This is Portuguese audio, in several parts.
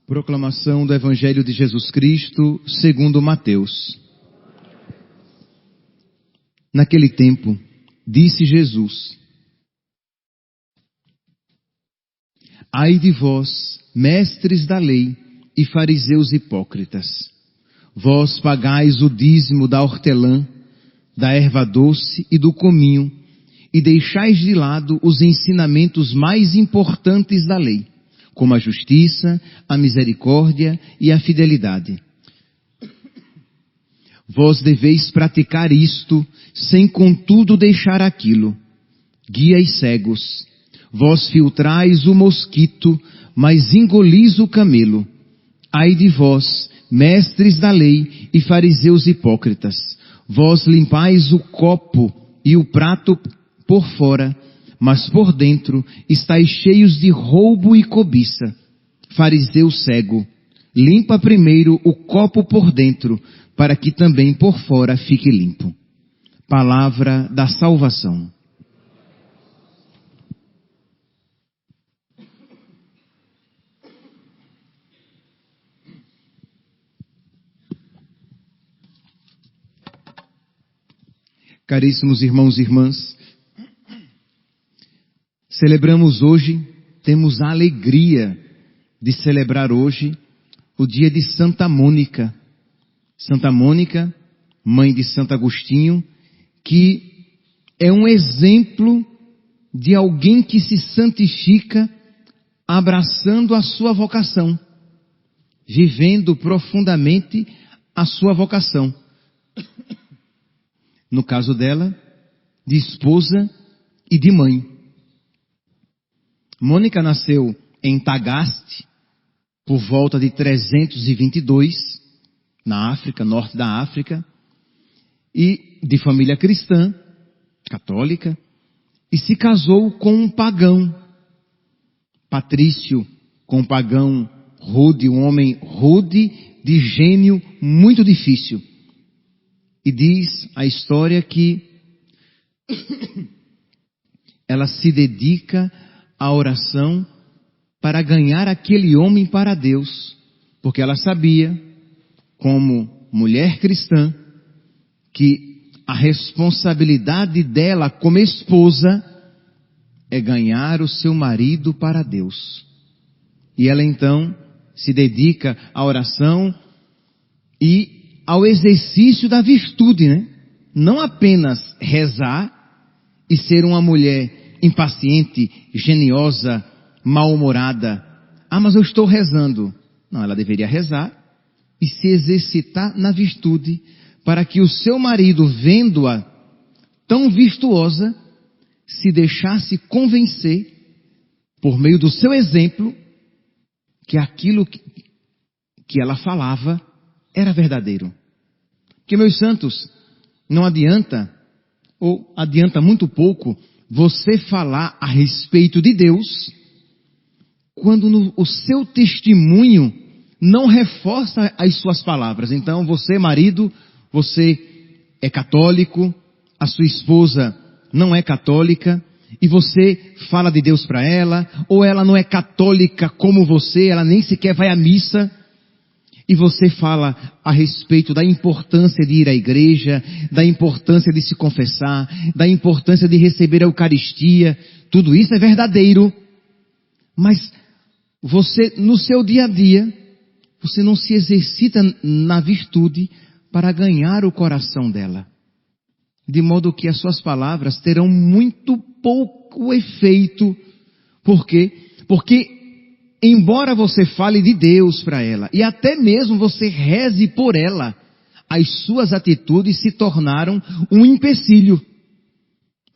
Proclamação do Evangelho de Jesus Cristo, segundo Mateus. Naquele tempo, disse Jesus: Ai de vós, mestres da lei e fariseus hipócritas, vós pagais o dízimo da hortelã, da erva doce e do cominho, e deixais de lado os ensinamentos mais importantes da lei, como a justiça, a misericórdia e a fidelidade. Vós deveis praticar isto, sem contudo deixar aquilo. Guias cegos, vós filtrais o mosquito, mas engolis o camelo. Ai de vós, mestres da lei e fariseus hipócritas, vós limpais o copo e o prato por fora, mas por dentro estáis cheios de roubo e cobiça. Fariseu cego, limpa primeiro o copo por dentro, para que também por fora fique limpo. Palavra da salvação. Caríssimos irmãos e irmãs, celebramos hoje, temos a alegria de celebrar hoje o dia de Santa Mônica. Santa Mônica, mãe de Santo Agostinho, que é um exemplo de alguém que se santifica abraçando a sua vocação, vivendo profundamente a sua vocação. No caso dela, de esposa e de mãe. Mônica nasceu em Tagaste, por volta de 322, na África, norte da África, e de família cristã, católica, e se casou com um pagão, Patrício, com um pagão rude, um homem rude, de gênio muito difícil. E diz a história que ela se dedica à oração para ganhar aquele homem para Deus, porque ela sabia, como mulher cristã, que a responsabilidade dela como esposa é ganhar o seu marido para Deus. E ela então se dedica à oração e ao exercício da virtude, né? Não apenas rezar e ser uma mulher impaciente, geniosa, mal-humorada. Ah, mas eu estou rezando. Não, ela deveria rezar e se exercitar na virtude, para que o seu marido, vendo-a tão virtuosa, se deixasse convencer, por meio do seu exemplo, que aquilo que ela falava era verdadeiro. Porque, meus santos, não adianta, ou adianta muito pouco, você falar a respeito de Deus, quando o seu testemunho não reforça as suas palavras. Então, você, marido, você é católico, a sua esposa não é católica, e você fala de Deus para ela, ou ela não é católica como você, ela nem sequer vai à missa, e você fala a respeito da importância de ir à igreja, da importância de se confessar, da importância de receber a Eucaristia. Tudo isso é verdadeiro. Mas você, no seu dia a dia, você não se exercita na virtude para ganhar o coração dela. De modo que as suas palavras terão muito pouco efeito. Por quê? Porque embora você fale de Deus para ela, e até mesmo você reze por ela, as suas atitudes se tornaram um empecilho.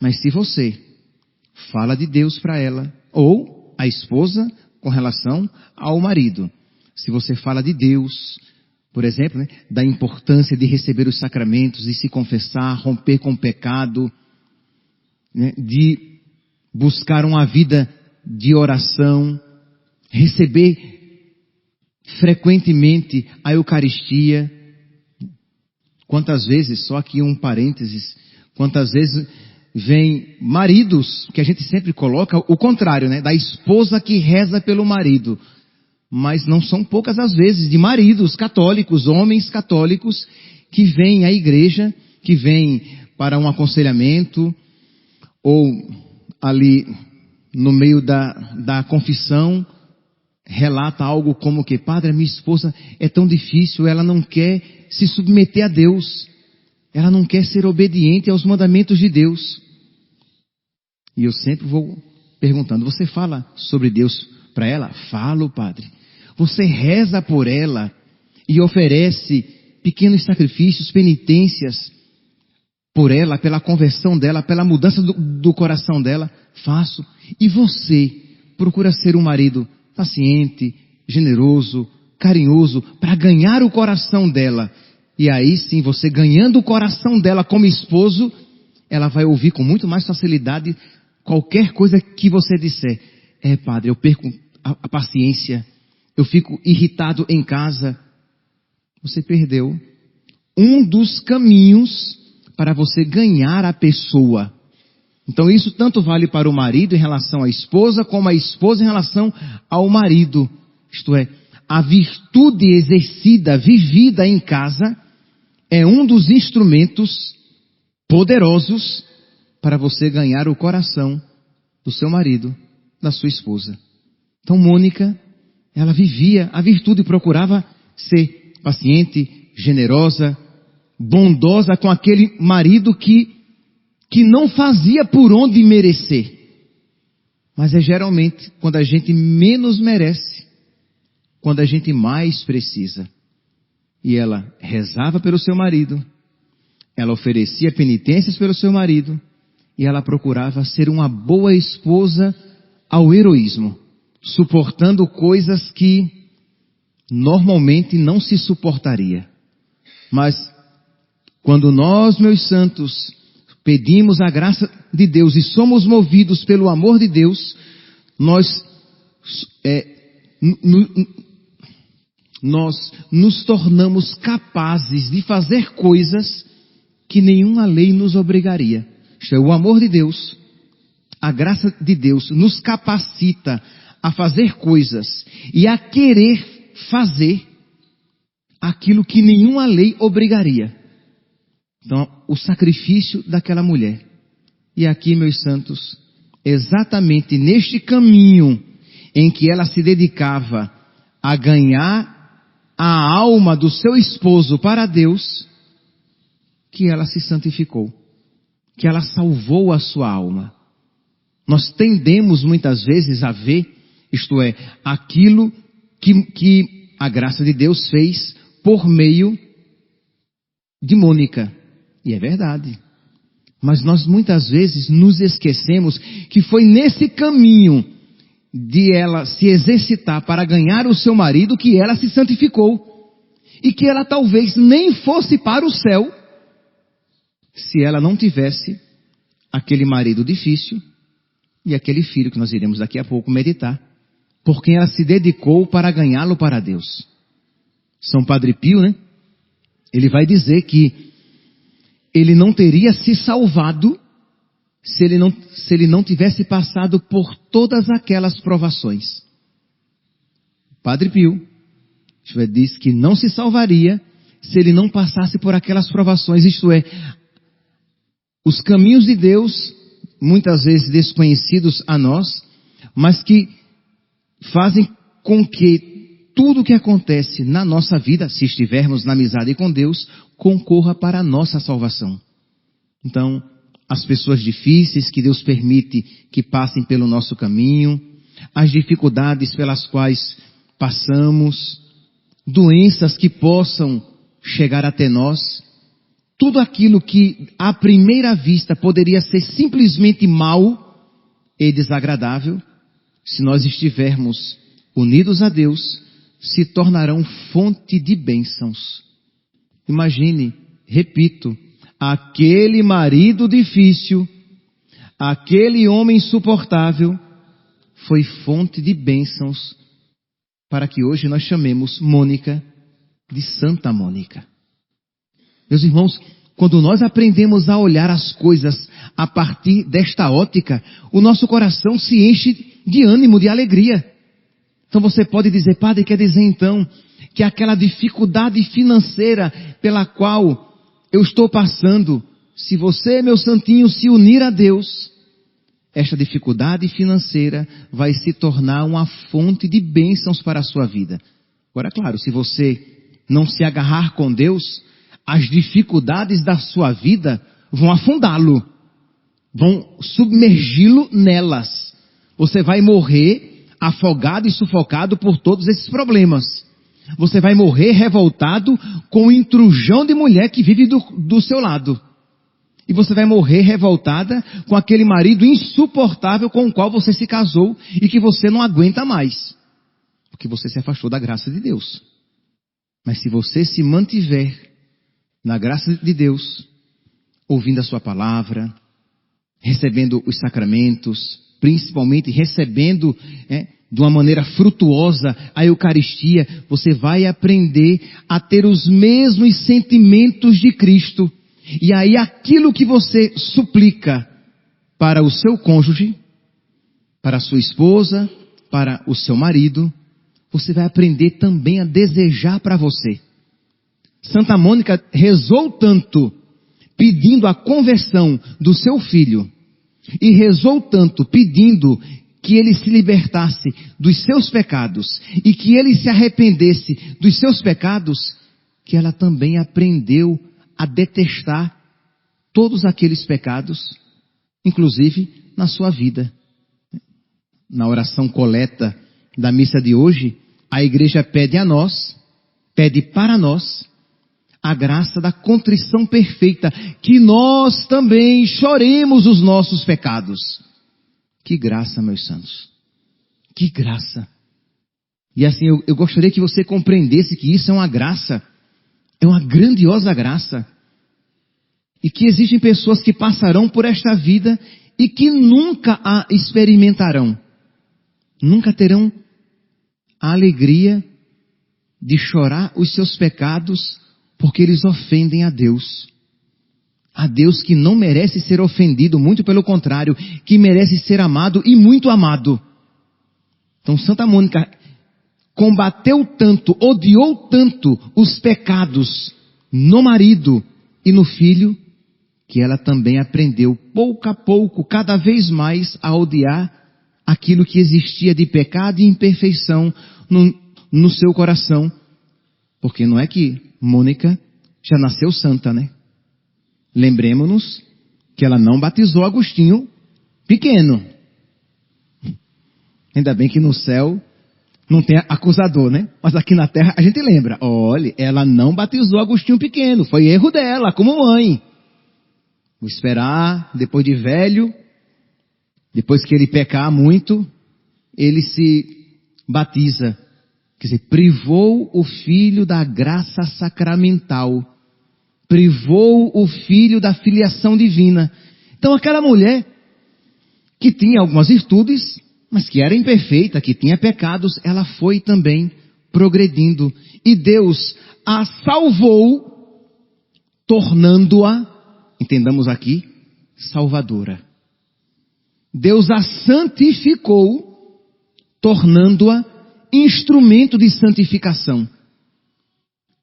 Mas se você fala de Deus para ela, ou a esposa com relação ao marido, se você fala de Deus, por exemplo, né, da importância de receber os sacramentos, de se confessar, romper com o pecado, né, de buscar uma vida de oração, receber frequentemente a Eucaristia. Quantas vezes, só aqui um parênteses, quantas vezes vem maridos, que a gente sempre coloca o contrário, né? Da esposa que reza pelo marido. mas não são poucas as vezes, de maridos católicos, homens católicos, que vêm à igreja, que vêm para um aconselhamento, ou ali no meio da confissão, relata algo como que: padre, a minha esposa é tão difícil, ela não quer se submeter a Deus, ela não quer ser obediente aos mandamentos de Deus. E eu sempre vou perguntando: você fala sobre Deus para ela? Falo, padre. Você reza por ela e oferece pequenos sacrifícios, penitências por ela, pela conversão dela, pela mudança do coração dela? Faço. E você procura ser um marido paciente, generoso, carinhoso, para ganhar o coração dela. E aí sim, você ganhando o coração dela como esposo, ela vai ouvir com muito mais facilidade qualquer coisa que você disser. Padre, eu perco a paciência, eu fico irritado em casa. Você perdeu um dos caminhos para você ganhar a pessoa. Então isso tanto vale para o marido em relação à esposa, como a esposa em relação ao marido. Isto é, a virtude exercida, vivida em casa, é um dos instrumentos poderosos para você ganhar o coração do seu marido, da sua esposa. Então Mônica, ela vivia a virtude e procurava ser paciente, generosa, bondosa com aquele marido que não fazia por onde merecer. Mas é geralmente quando a gente menos merece, quando a gente mais precisa. E ela rezava pelo seu marido, ela oferecia penitências pelo seu marido, e ela procurava ser uma boa esposa ao heroísmo, suportando coisas que normalmente não se suportaria. Mas quando nós, meus santos, pedimos a graça de Deus e somos movidos pelo amor de Deus, nós nos tornamos capazes de fazer coisas que nenhuma lei nos obrigaria. Isto é, o amor de Deus, a graça de Deus nos capacita a fazer coisas e a querer fazer aquilo que nenhuma lei obrigaria. Então, o sacrifício daquela mulher. E aqui, meus santos, exatamente neste caminho em que ela se dedicava a ganhar a alma do seu esposo para Deus, que ela se santificou, que ela salvou a sua alma. Nós tendemos muitas vezes a ver, isto é, aquilo que a graça de Deus fez por meio de Mônica. E é verdade. Mas nós muitas vezes nos esquecemos que foi nesse caminho de ela se exercitar para ganhar o seu marido que ela se santificou. E que ela talvez nem fosse para o céu se ela não tivesse aquele marido difícil e aquele filho que nós iremos daqui a pouco meditar, por quem ela se dedicou para ganhá-lo para Deus. São Padre Pio, né? Ele vai dizer que ele não teria se salvado se ele não tivesse passado por todas aquelas provações. Padre Pio diz que não se salvaria se ele não passasse por aquelas provações, isto é, os caminhos de Deus, muitas vezes desconhecidos a nós, mas que fazem com que tudo o que acontece na nossa vida, se estivermos na amizade com Deus, concorra para a nossa salvação. Então, as pessoas difíceis que Deus permite que passem pelo nosso caminho, as dificuldades pelas quais passamos, doenças que possam chegar até nós, tudo aquilo que à primeira vista poderia ser simplesmente mal e desagradável, se nós estivermos unidos a Deus, se tornarão fonte de bênçãos. Imagine, repito, aquele marido difícil, aquele homem insuportável, foi fonte de bênçãos para que hoje nós chamemos Mônica de Santa Mônica. Meus irmãos, quando nós aprendemos a olhar as coisas a partir desta ótica, o nosso coração se enche de ânimo, de alegria. Então você pode dizer, padre, quer dizer então que aquela dificuldade financeira pela qual eu estou passando, se você, meu santinho, se unir a Deus, esta dificuldade financeira vai se tornar uma fonte de bênçãos para a sua vida. Agora, claro, se você não se agarrar com Deus, as dificuldades da sua vida vão afundá-lo, vão submergi-lo nelas. Você vai morrer afogado e sufocado por todos esses problemas. Você vai morrer revoltado com o intrujão de mulher que vive do seu lado. E você vai morrer revoltada com aquele marido insuportável com o qual você se casou e que você não aguenta mais. Porque você se afastou da graça de Deus. Mas se você se mantiver na graça de Deus, ouvindo a sua palavra, recebendo os sacramentos, principalmente recebendo de uma maneira frutuosa a Eucaristia, você vai aprender a ter os mesmos sentimentos de Cristo. E aí aquilo que você suplica para o seu cônjuge, para a sua esposa, para o seu marido, você vai aprender também a desejar para você. Santa Mônica rezou tanto pedindo a conversão do seu filho, e rezou tanto pedindo que ele se libertasse dos seus pecados e que ele se arrependesse dos seus pecados, que ela também aprendeu a detestar todos aqueles pecados, inclusive na sua vida. Na oração coleta da missa de hoje, a igreja pede a nós, pede para nós, a graça da contrição perfeita, que nós também choremos os nossos pecados. Que graça, meus santos. Que graça. E assim, eu gostaria que você compreendesse que isso é uma graça. É uma grandiosa graça. E que existem pessoas que passarão por esta vida e que nunca a experimentarão. Nunca terão a alegria de chorar os seus pecados porque eles ofendem a Deus. A Deus que não merece ser ofendido, muito pelo contrário, que merece ser amado e muito amado. Então Santa Mônica combateu tanto, odiou tanto os pecados no marido e no filho, que ela também aprendeu pouco a pouco, cada vez mais, a odiar aquilo que existia de pecado e imperfeição no seu coração. Porque não é que Mônica já nasceu santa, né? Lembremos-nos que ela não batizou Agostinho pequeno. Ainda bem que no céu não tem acusador, né? Mas aqui na terra a gente lembra. Olha, ela não batizou Agostinho pequeno. Foi erro dela, como mãe. Vou esperar, depois de velho, depois que ele pecar muito, ele se batiza. Quer dizer, privou o filho da graça sacramental. Privou o filho da filiação divina. Então aquela mulher que tinha algumas virtudes, mas que era imperfeita, que tinha pecados, ela foi também progredindo. E Deus a salvou, tornando-a, entendamos aqui, salvadora. Deus a santificou, tornando-a instrumento de santificação.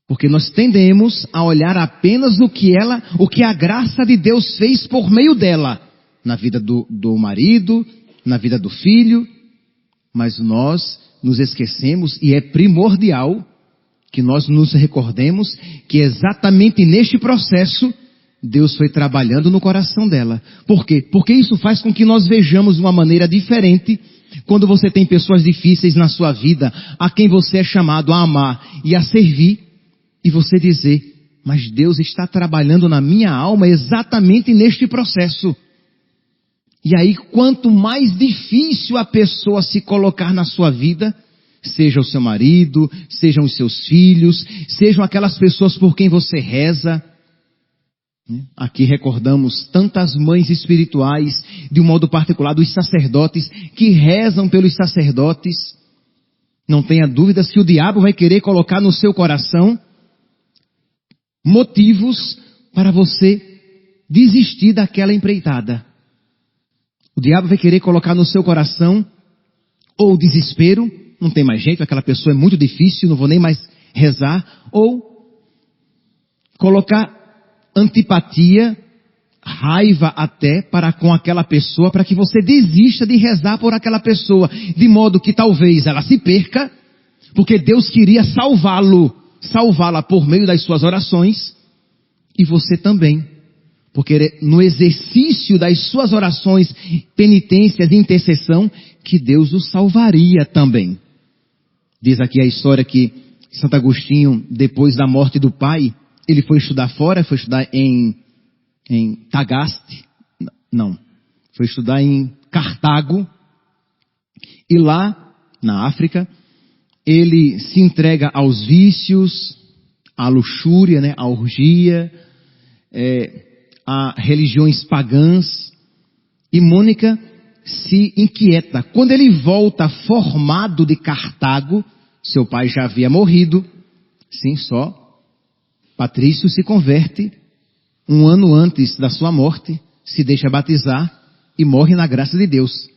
Porque nós tendemos a olhar apenas o que a graça de Deus fez por meio dela, na vida do marido, na vida do filho, mas nós nos esquecemos, e é primordial que nós nos recordemos que exatamente neste processo Deus foi trabalhando no coração dela. Por quê? Porque isso faz com que nós vejamos de uma maneira diferente quando você tem pessoas difíceis na sua vida, a quem você é chamado a amar e a servir, e você dizer, mas Deus está trabalhando na minha alma exatamente neste processo. E aí, quanto mais difícil a pessoa se colocar na sua vida, seja o seu marido, sejam os seus filhos, sejam aquelas pessoas por quem você reza. Aqui recordamos tantas mães espirituais, de um modo particular dos sacerdotes, que rezam pelos sacerdotes. Não tenha dúvidas que o diabo vai querer colocar no seu coração motivos para você desistir daquela empreitada. O diabo vai querer colocar no seu coração ou desespero, não tem mais jeito, aquela pessoa é muito difícil, não vou nem mais rezar, ou colocar antipatia, raiva até para com aquela pessoa, para que você desista de rezar por aquela pessoa, de modo que talvez ela se perca, porque Deus queria salvá-la por meio das suas orações, e você também, porque no exercício das suas orações, penitências e intercessão, que Deus o salvaria também. Diz aqui a história que Santo Agostinho, depois da morte do pai, ele foi estudar fora, foi estudar em Tagaste, não, foi estudar em Cartago, e lá, na África, ele se entrega aos vícios, à luxúria, né, à orgia, a religiões pagãs, e Mônica se inquieta. Quando ele volta formado de Cartago, seu pai já havia morrido, sim, só Patrício se converte um ano antes da sua morte, se deixa batizar e morre na graça de Deus.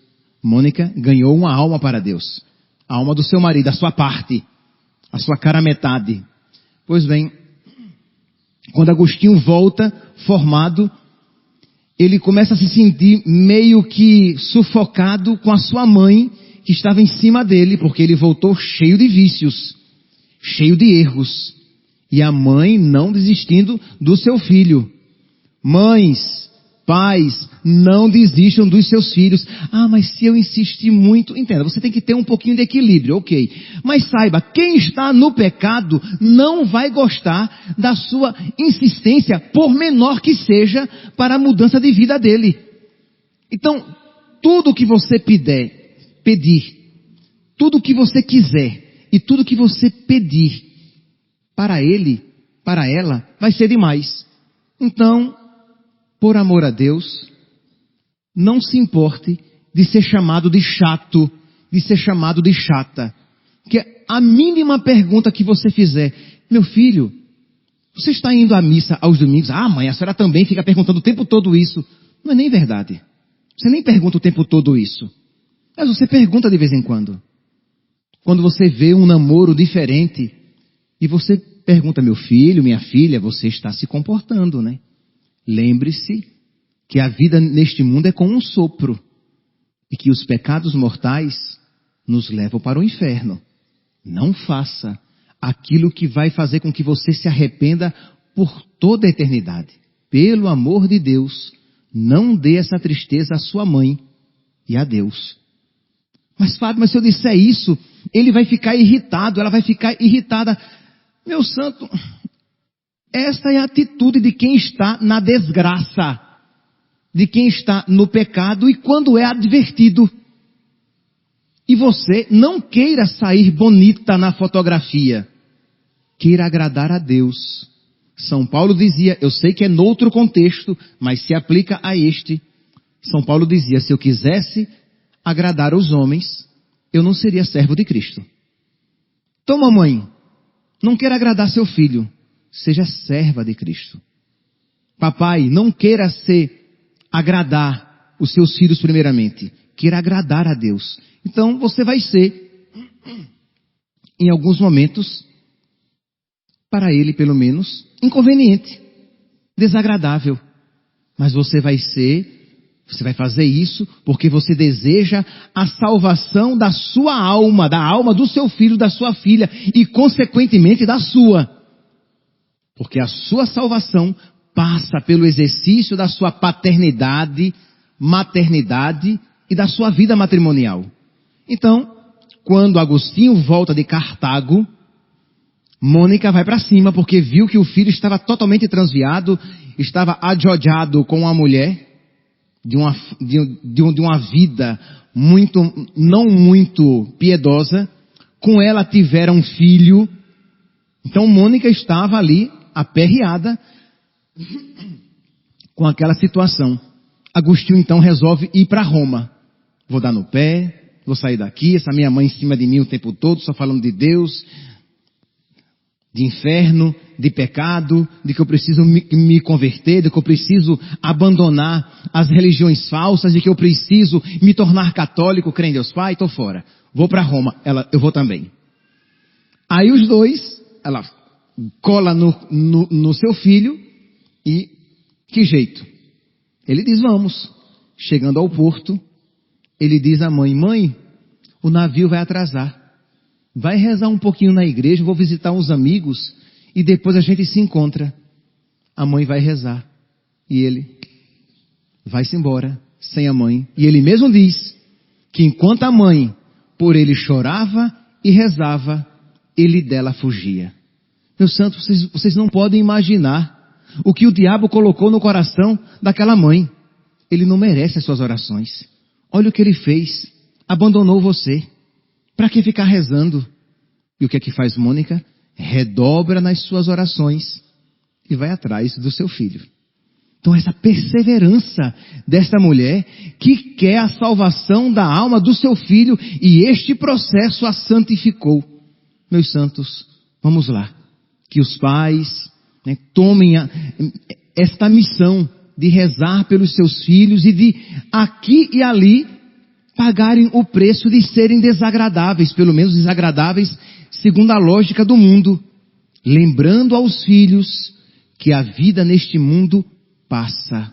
Mônica ganhou uma alma para Deus, a alma do seu marido, a sua parte, a sua cara metade. Pois bem, quando Agostinho volta formado, ele começa a se sentir meio que sufocado com a sua mãe, que estava em cima dele, porque ele voltou cheio de vícios, cheio de erros. E a mãe não desistindo do seu filho. Mães, pais, não desistam dos seus filhos. Ah, mas se eu insistir muito... Entenda, você tem que ter um pouquinho de equilíbrio, ok. Mas saiba, quem está no pecado não vai gostar da sua insistência, por menor que seja, para a mudança de vida dele. Então, tudo que você pedir, tudo que você quiser e tudo que você pedir para ele, para ela, vai ser demais. Então, por amor a Deus, não se importe de ser chamado de chato, de ser chamado de chata. Que a mínima pergunta que você fizer, meu filho, você está indo à missa aos domingos? Ah, mãe, a senhora também fica perguntando o tempo todo isso. Não é nem verdade. Você nem pergunta o tempo todo isso. Mas você pergunta de vez em quando. Quando você vê um namoro diferente, e você pergunta, meu filho, minha filha, você está se comportando, né? Lembre-se que a vida neste mundo é como um sopro, e que os pecados mortais nos levam para o inferno. Não faça aquilo que vai fazer com que você se arrependa por toda a eternidade. Pelo amor de Deus, não dê essa tristeza à sua mãe e a Deus. Mas Fábio, mas se eu disser isso, ele vai ficar irritado, ela vai ficar irritada. Meu santo, esta é a atitude de quem está na desgraça, de quem está no pecado e quando é advertido. E você não queira sair bonita na fotografia, queira agradar a Deus. São Paulo dizia, eu sei que é noutro contexto, mas se aplica a este. São Paulo dizia, se eu quisesse agradar os homens, eu não seria servo de Cristo. Então, mamãe, não queira agradar seu filho, seja serva de Cristo. Papai, não queira agradar os seus filhos primeiramente, queira agradar a Deus. Então, você vai ser, em alguns momentos, para ele pelo menos, inconveniente, desagradável. Mas você vai fazer isso porque você deseja a salvação da sua alma, da alma do seu filho, da sua filha e consequentemente da sua. Porque a sua salvação passa pelo exercício da sua paternidade, maternidade e da sua vida matrimonial. Então, quando Agostinho volta de Cartago, Mônica vai para cima porque viu que o filho estava totalmente transviado, estava adjodiado com uma mulher de uma vida não muito piedosa. Com ela tiveram um filho. Então Mônica estava ali aperreada com aquela situação. Agostinho então resolve ir para Roma. Vou dar no pé, vou sair daqui, essa minha mãe em cima de mim o tempo todo, só falando de Deus, de inferno, de pecado, de que eu preciso me converter, de que eu preciso abandonar as religiões falsas, de que eu preciso me tornar católico, crer em Deus Pai, estou fora. Vou para Roma, eu vou também. Aí os dois, ela cola no seu filho e que jeito? Ele diz, vamos. Chegando ao porto, ele diz à mãe, mãe, o navio vai atrasar. Vai rezar um pouquinho na igreja, vou visitar uns amigos e depois a gente se encontra. A mãe vai rezar. E ele vai-se embora, sem a mãe. E ele mesmo diz que enquanto a mãe por ele chorava e rezava, ele dela fugia. Meus santos, vocês não podem imaginar o que o diabo colocou no coração daquela mãe. Ele não merece as suas orações. Olha o que ele fez. Abandonou você. Para que ficar rezando? E o que é que faz Mônica? Redobra nas suas orações e vai atrás do seu filho. Então essa perseverança dessa mulher que quer a salvação da alma do seu filho e este processo a santificou. Meus santos, vamos lá. Que os pais tomem esta missão de rezar pelos seus filhos e de aqui e ali pagarem o preço de serem desagradáveis, pelo menos desagradáveis segundo a lógica do mundo, lembrando aos filhos que a vida neste mundo passa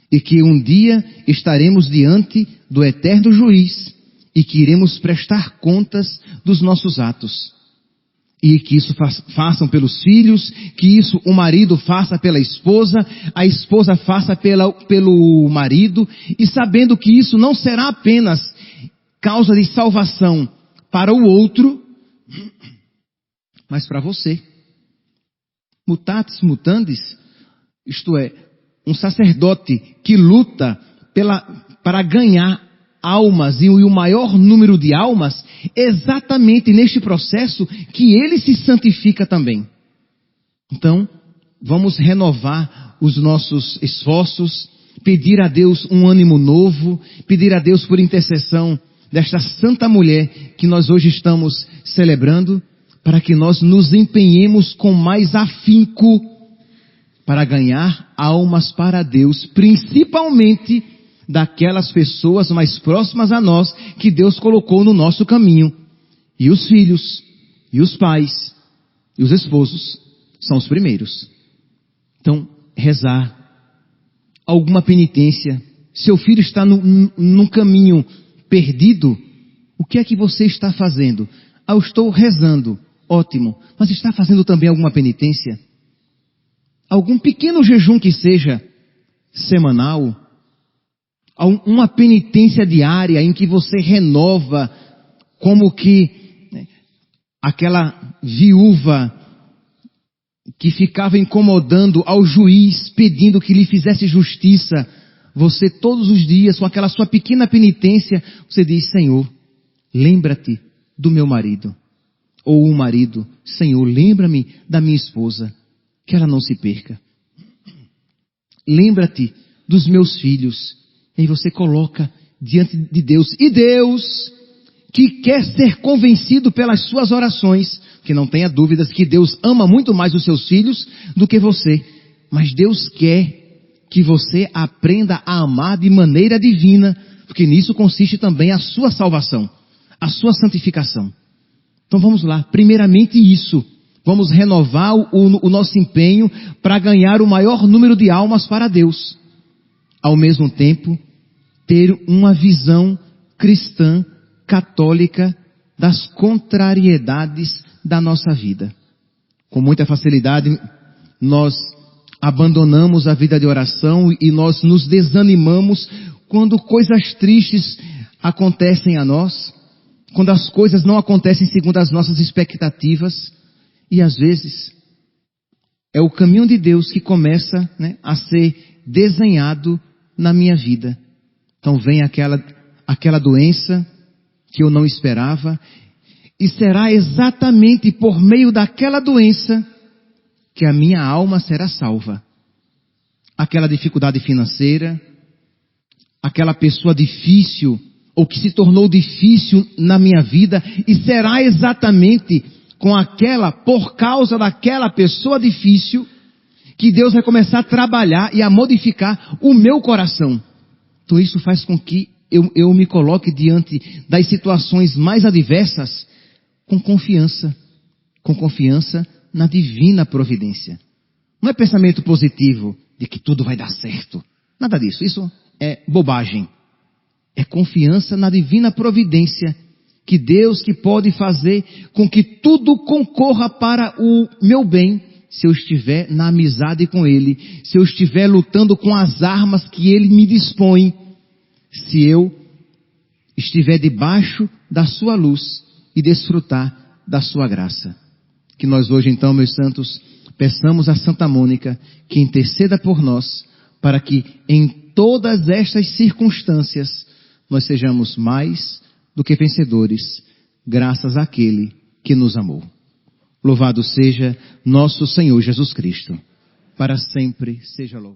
e que um dia estaremos diante do eterno juiz e que iremos prestar contas dos nossos atos. E que isso façam pelos filhos, que isso o marido faça pela esposa, a esposa faça pelo marido, e sabendo que isso não será apenas causa de salvação para o outro, mas para você. Mutatis mutandis, isto é, um sacerdote que luta para ganhar almas e o maior número de almas, exatamente neste processo que ele se santifica também. Então, vamos renovar os nossos esforços, pedir a Deus um ânimo novo, pedir a Deus por intercessão desta santa mulher que nós hoje estamos celebrando, para que nós nos empenhemos com mais afinco para ganhar almas para Deus, principalmente daquelas pessoas mais próximas a nós que Deus colocou no nosso caminho. E os filhos, e os pais, e os esposos são os primeiros. Então, rezar, alguma penitência. Seu filho está num caminho perdido, o que é que você está fazendo? Eu estou rezando, ótimo, mas está fazendo também alguma penitência? Algum pequeno jejum que seja semanal? Uma penitência diária em que você renova, como que aquela viúva que ficava incomodando ao juiz, pedindo que lhe fizesse justiça. Você todos os dias, com aquela sua pequena penitência, você diz, Senhor, lembra-te do meu marido. Ou o marido, Senhor, lembra-me da minha esposa, que ela não se perca. Lembra-te dos meus filhos. E aí você coloca diante de Deus. E Deus, que quer ser convencido pelas suas orações, que não tenha dúvidas que Deus ama muito mais os seus filhos do que você. Mas Deus quer que você aprenda a amar de maneira divina, porque nisso consiste também a sua salvação, a sua santificação. Então vamos lá, primeiramente isso. Vamos renovar o nosso empenho para ganhar o maior número de almas para Deus. Ao mesmo tempo, ter uma visão cristã, católica, das contrariedades da nossa vida. Com muita facilidade, nós abandonamos a vida de oração e nós nos desanimamos quando coisas tristes acontecem a nós, quando as coisas não acontecem segundo as nossas expectativas, e às vezes é o caminho de Deus que começa a ser desenhado na minha vida. Então vem aquela doença que eu não esperava, e será exatamente por meio daquela doença que a minha alma será salva. Aquela dificuldade financeira, aquela pessoa difícil, ou que se tornou difícil na minha vida, e será exatamente por causa daquela pessoa difícil, que Deus vai começar a trabalhar e a modificar o meu coração. Então isso faz com que eu me coloque diante das situações mais adversas com confiança na divina providência. Não é pensamento positivo de que tudo vai dar certo. Nada disso, isso é bobagem. É confiança na divina providência, que Deus que pode fazer com que tudo concorra para o meu bem, se eu estiver na amizade com Ele, se eu estiver lutando com as armas que Ele me dispõe, se eu estiver debaixo da sua luz e desfrutar da sua graça. Que nós hoje então, meus santos, peçamos a Santa Mônica que interceda por nós, para que em todas estas circunstâncias nós sejamos mais do que vencedores, graças àquele que nos amou. Louvado seja nosso Senhor Jesus Cristo. Para sempre seja louvado.